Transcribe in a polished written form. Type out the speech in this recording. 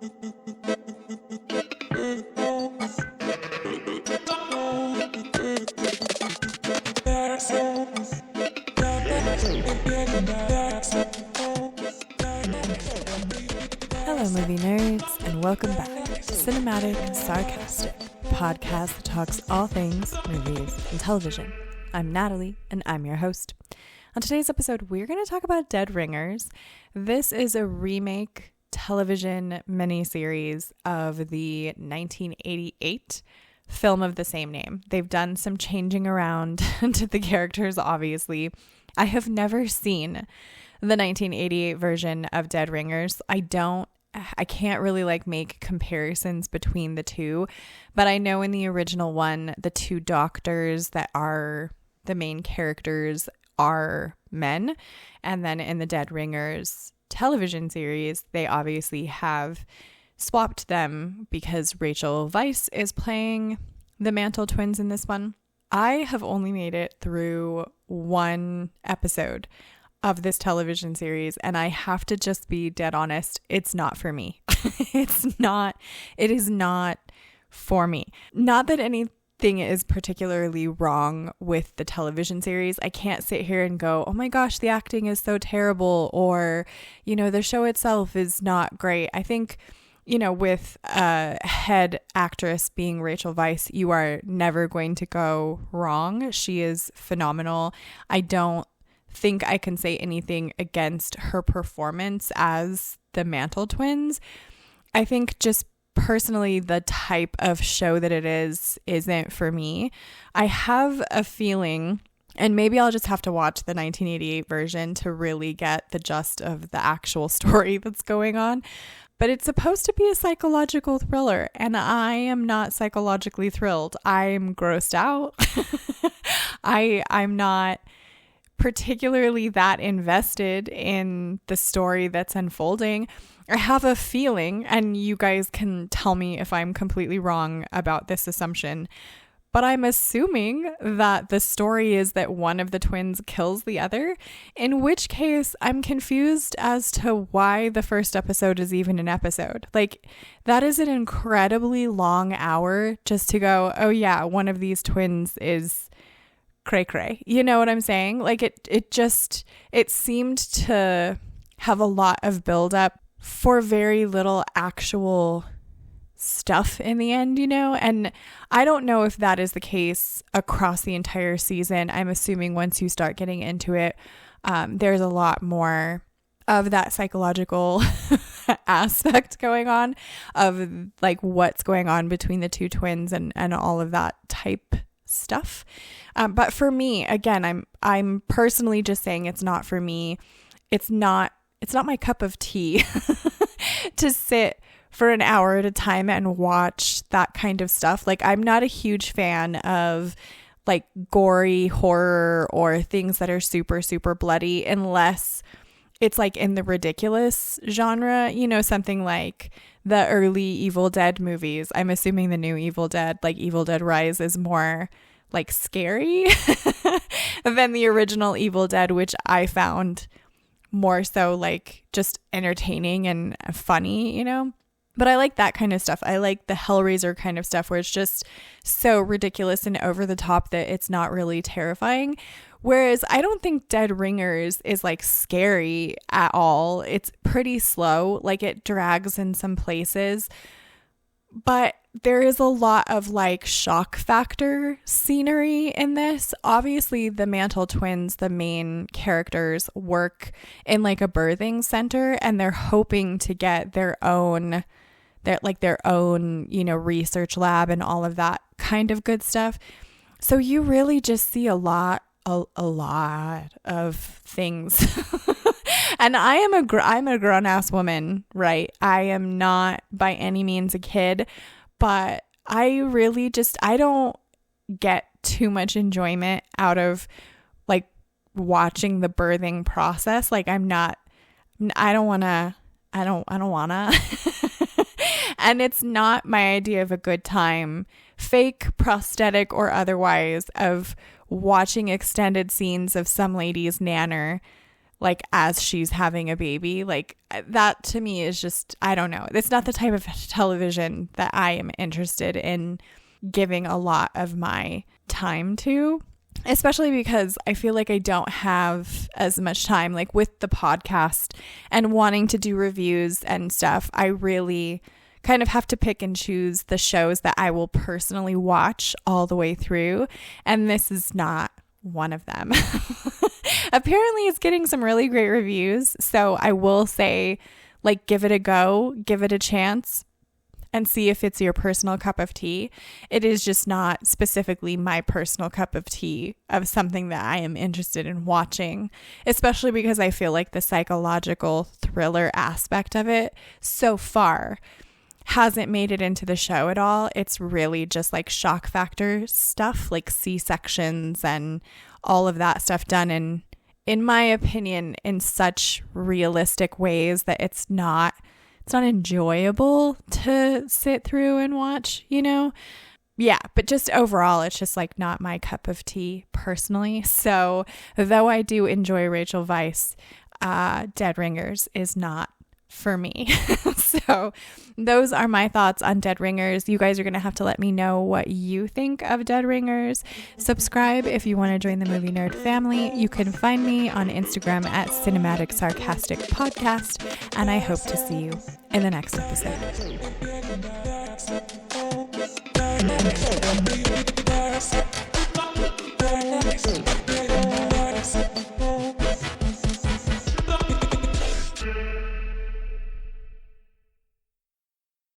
Hello, movie nerds, and welcome back to Cinematic Sarcastic, a podcast that talks all things movies and television. I'm Natalie, and I'm your host. On today's episode, we're going to talk about Dead Ringers. This is a remake television miniseries of the 1988 film of the same name. They've done some changing around to the characters, obviously. I have never seen the 1988 version of Dead Ringers. I can't really make comparisons between the two, but I know in the original one, the two doctors that are the main characters are men. And then in the Dead Ringers television series, they obviously have swapped them because Rachel Weisz is playing the Mantle twins in this one. I have only made it through one episode of this television series, and I have to just be dead honest, it's not for me. It is not for me. Not that anything is particularly wrong with the television series. I can't sit here and go, oh my gosh, the acting is so terrible, or, the show itself is not great. I think, with a head actress being Rachel Weisz, you are never going to go wrong. She is phenomenal. I don't think I can say anything against her performance as the Mantle twins. I think just personally the type of show that it isn't for me. I have a feeling, and maybe I'll just have to watch the 1988 version to really get the gist of the actual story that's going on. But it's supposed to be a psychological thriller, and I am not psychologically thrilled. I'm grossed out. I'm not particularly that invested in the story that's unfolding. I have a feeling, and you guys can tell me if I'm completely wrong about this assumption, but I'm assuming that the story is that one of the twins kills the other, in which case I'm confused as to why the first episode is even an episode. That is an incredibly long hour just to go, oh yeah, one of these twins is cray-cray. You know what I'm saying? It seemed to have a lot of build-up for very little actual stuff in the end, and I don't know if that is the case across the entire season. I'm assuming once you start getting into it, there's a lot more of that psychological aspect going on of what's going on between the two twins and all of that type stuff. But for me, again, I'm personally just saying it's not for me. It's not my cup of tea to sit for an hour at a time and watch that kind of stuff. I'm not a huge fan of gory horror or things that are super, super bloody unless it's in the ridiculous genre, something like the early Evil Dead movies. I'm assuming the new Evil Dead, Evil Dead Rise, is more scary than the original Evil Dead, which I found more so just entertaining and funny, But I like that kind of stuff. I like the Hellraiser kind of stuff where it's just so ridiculous and over the top that it's not really terrifying. Whereas I don't think Dead Ringers is scary at all. It's pretty slow. It drags in some places. But there is a lot of shock factor scenery in this. Obviously, the Mantle twins, the main characters, work in a birthing center, and they're hoping to get their own research lab and all of that kind of good stuff. So you really just see a lot of things. And I'm a grown-ass woman, right? I am not by any means a kid, but I really I don't get too much enjoyment out of watching the birthing process. I don't wanna. And it's not my idea of a good time, fake, prosthetic, or otherwise, of watching extended scenes of some lady's nanner like as she's having a baby. Like that to me is just, I don't know. It's not the type of television that I am interested in giving a lot of my time to, especially because I feel like I don't have as much time, like with the podcast and wanting to do reviews and stuff. I really kind of have to pick and choose the shows that I will personally watch all the way through. And this is not one of them. Apparently it's getting some really great reviews. So I will say, like, give it a go, give it a chance, and see if it's your personal cup of tea. It is just not specifically my personal cup of tea of something that I am interested in watching, especially because I feel like the psychological thriller aspect of it so far hasn't made it into the show at all. It's really just like shock factor stuff, like C-sections and all of that stuff done in my opinion, in such realistic ways that it's not enjoyable to sit through and watch, you know? Yeah, but just overall, it's just like not my cup of tea personally. So though I do enjoy Rachel Weisz, Dead Ringers is not for me. So those are my thoughts on Dead Ringers. You guys are going to have to let me know what you think of Dead Ringers. Subscribe if you want to join the Movie Nerd family. You can find me on Instagram at Cinematic Sarcastic Podcast, and I hope to see you in the next episode.